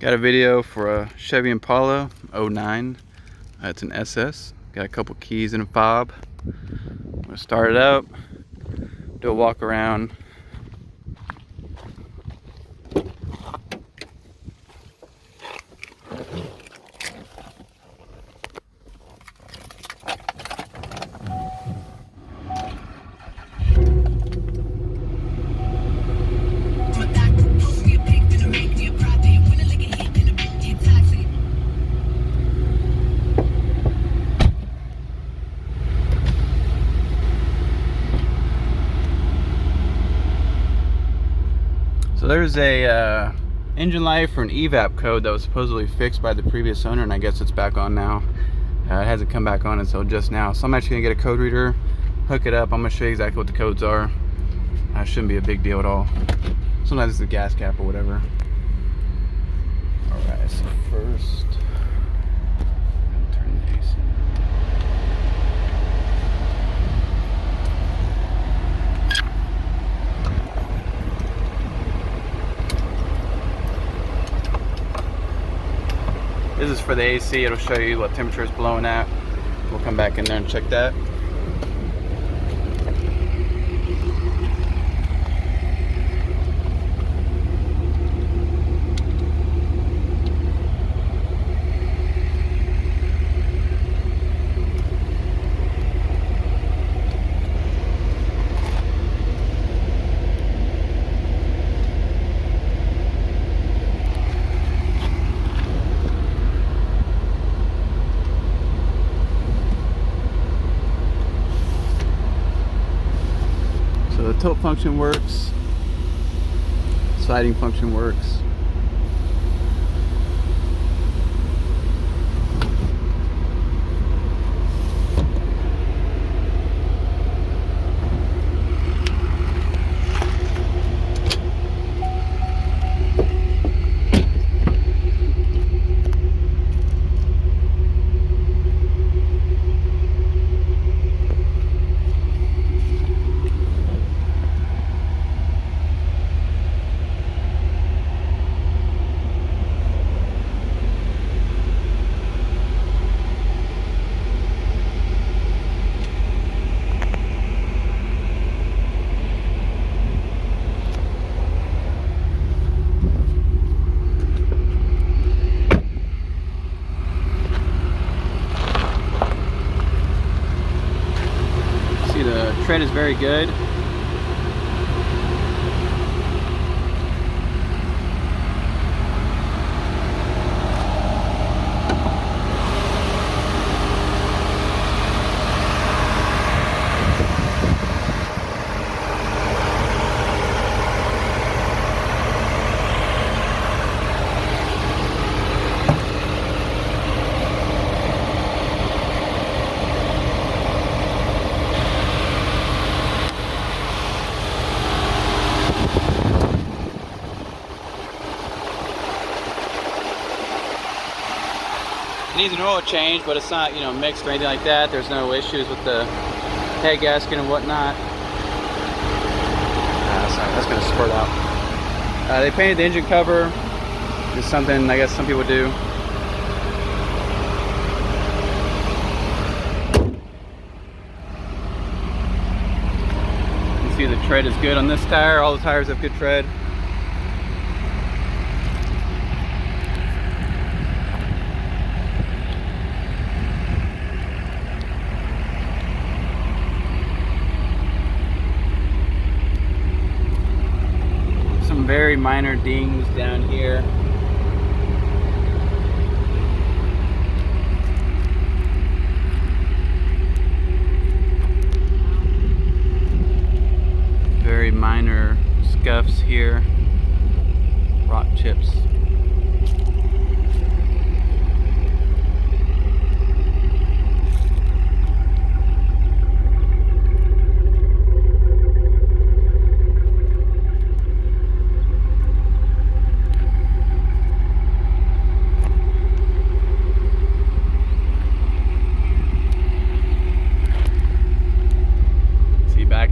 Got a video for a Chevy Impala 09. It's an SS. Got a couple keys and a fob. I'm gonna start it up, do a walk around. So there's a engine light for an evap code that was supposedly fixed by the previous owner, and I guess it's back on now. It hasn't come back on until just now. So I'm actually gonna get a code reader, hook it up. I'm gonna show you exactly what the codes are. Shouldn't be a big deal at all. Sometimes it's a gas cap or whatever. Alright, so first, turn the AC. This is for the AC. It'll show you what temperature is blowing at. We'll come back in there and check that. So the tilt function works, sliding function works. The tread is very good. It needs an oil change, but it's not, mixed or anything like that. There's no issues with the head gasket and whatnot. That's going to spurt out. They painted the engine cover. It's something I guess some people do. You can see the tread is good on this tire. All the tires have good tread. Very minor dings down here. Very minor scuffs here. Rock chips.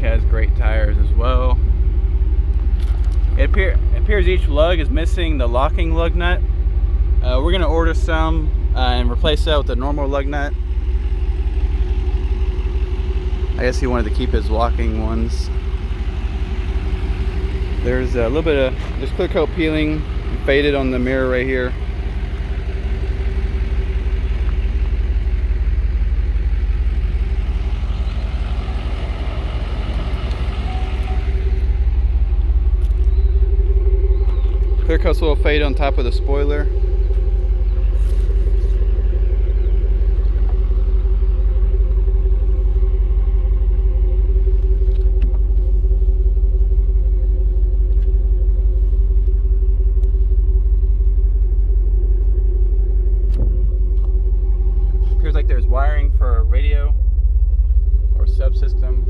Has great tires as well. It appears each lug is missing the locking lug nut. We're gonna order some and replace that with a normal lug nut. I guess he wanted to keep his locking ones. There's a little bit of clear coat peeling faded on the mirror right here. Clear coat's a little faded on top of the spoiler. Appears like there's wiring for a radio or subsystem.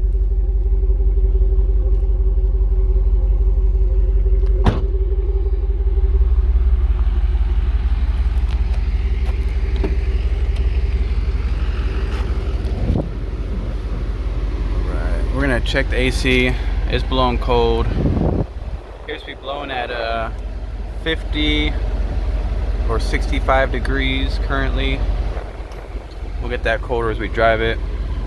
We're gonna check the AC. It's blowing cold. Appears to be blowing at 50 or 65 degrees currently. We'll get that colder as we drive it.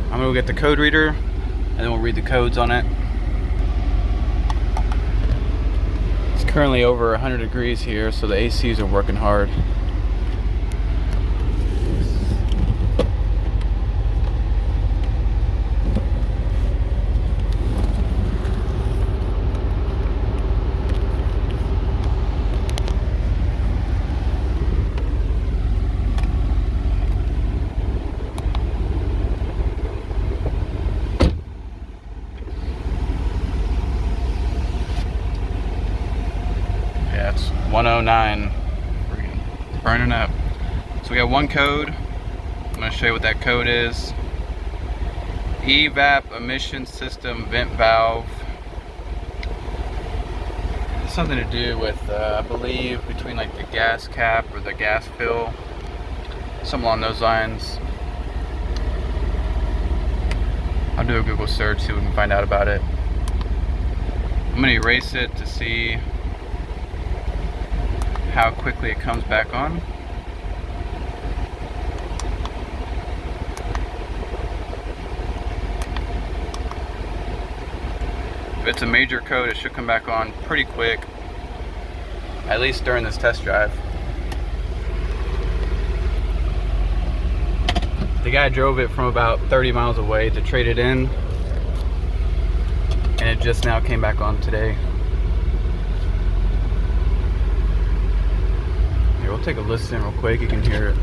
I'm gonna go get the code reader and then we'll read the codes on it. It's currently over 100 degrees here, so the ACs are working hard. Yeah, it's 109. Freaking burning up. So we got one code. I'm going to show you what that code is. EVAP emission system vent valve. It's something to do with, I believe, between like the gas cap or the gas fill. Something along those lines. I'll do a Google search, see what we can find out about it. I'm going to erase it to see how quickly it comes back on. If it's a major code, it should come back on pretty quick, at least during this test drive. The guy drove it from about 30 miles away to trade it in, and it just now came back on today. Here, we'll take a listen real quick, you can hear it.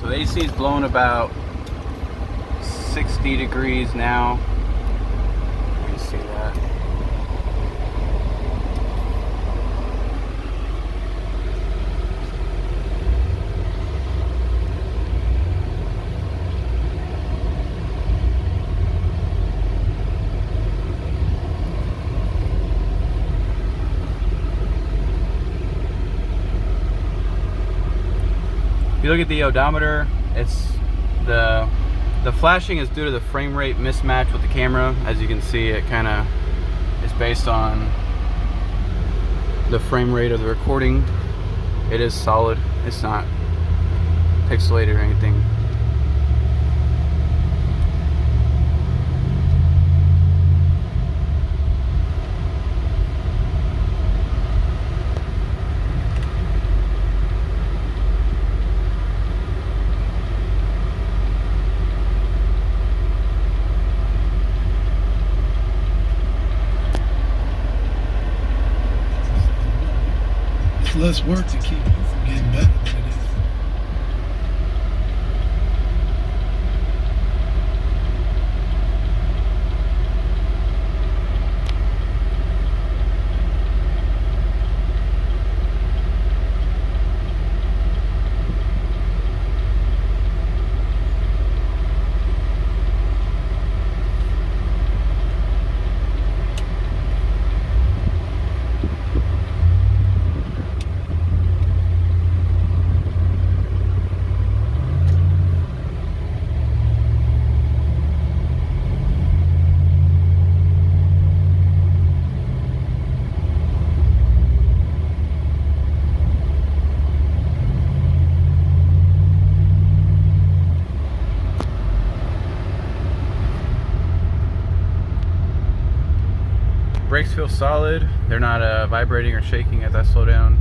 The AC is blowing about 60 degrees now. You can see that. If you look at the odometer, it's the flashing is due to the frame rate mismatch with the camera. As you can see, it kind of is based on the frame rate of the recording. It is solid. It's not pixelated or anything. Less work to keep you from getting better than it is. feel solid. They're not vibrating or shaking as I slow down.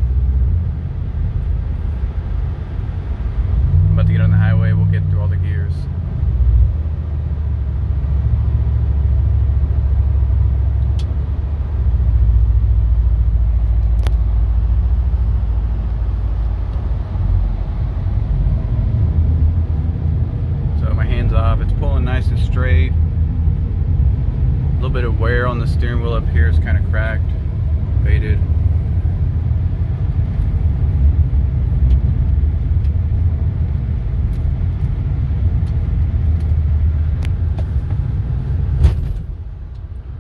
I'm about to get on the highway. We'll get through all the gears. So my hand's off. It's pulling nice and straight. A little bit of wear on the steering wheel up here is kind of cracked, faded.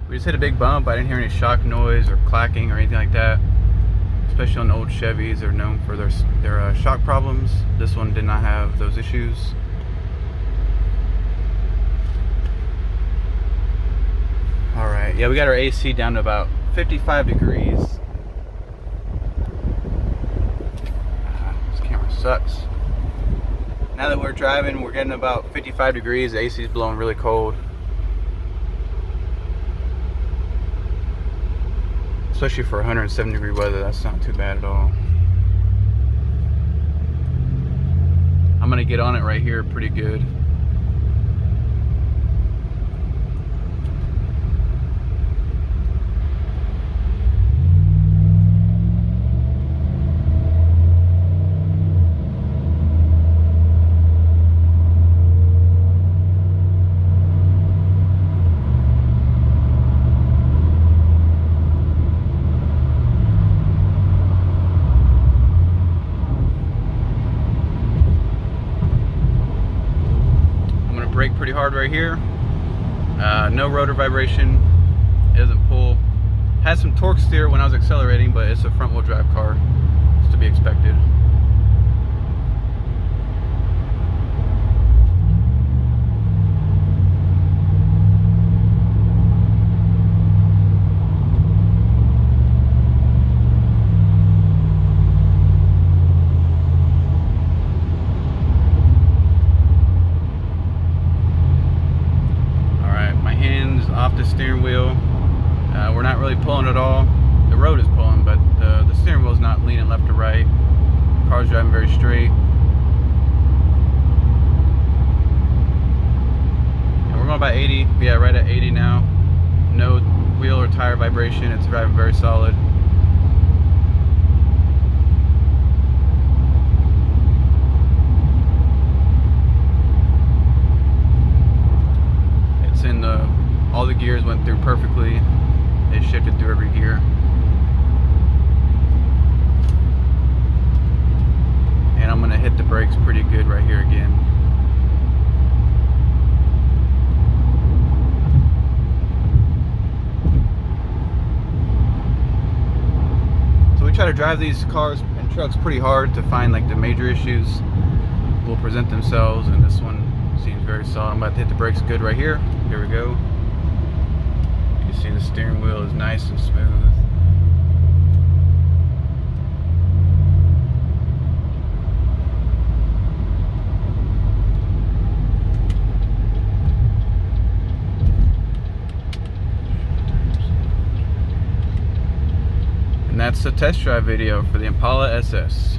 We just hit a big bump. I didn't hear any shock noise or clacking or anything like that. Especially on old Chevys, they're known for their shock problems. This one did not have those issues. Alright, yeah, we got our AC down to about 55 degrees. This camera sucks. Now that we're driving, we're getting about 55 degrees. The AC is blowing really cold. Especially for 107 degree weather, that's not too bad at all. I'm gonna get on it right here pretty good. Brake pretty hard right here. No rotor vibration. It doesn't pull. Had some torque steer when I was accelerating, but it's a front wheel drive car. It's to be expected. Off the steering wheel. We're not really pulling at all. The road is pulling, but the steering wheel is not leaning left or right. The car's driving very straight. And we're going about 80. Yeah, right at 80 now. No wheel or tire vibration. It's driving very solid. It's in the all the gears went through perfectly. It shifted through every gear. And I'm gonna hit the brakes pretty good right here again. So we try to drive these cars and trucks pretty hard to find like the major issues will present themselves, and this one seems very solid. I'm about to hit the brakes good right here. Here we go. You see the steering wheel is nice and smooth. And that's the test drive video for the Impala SS.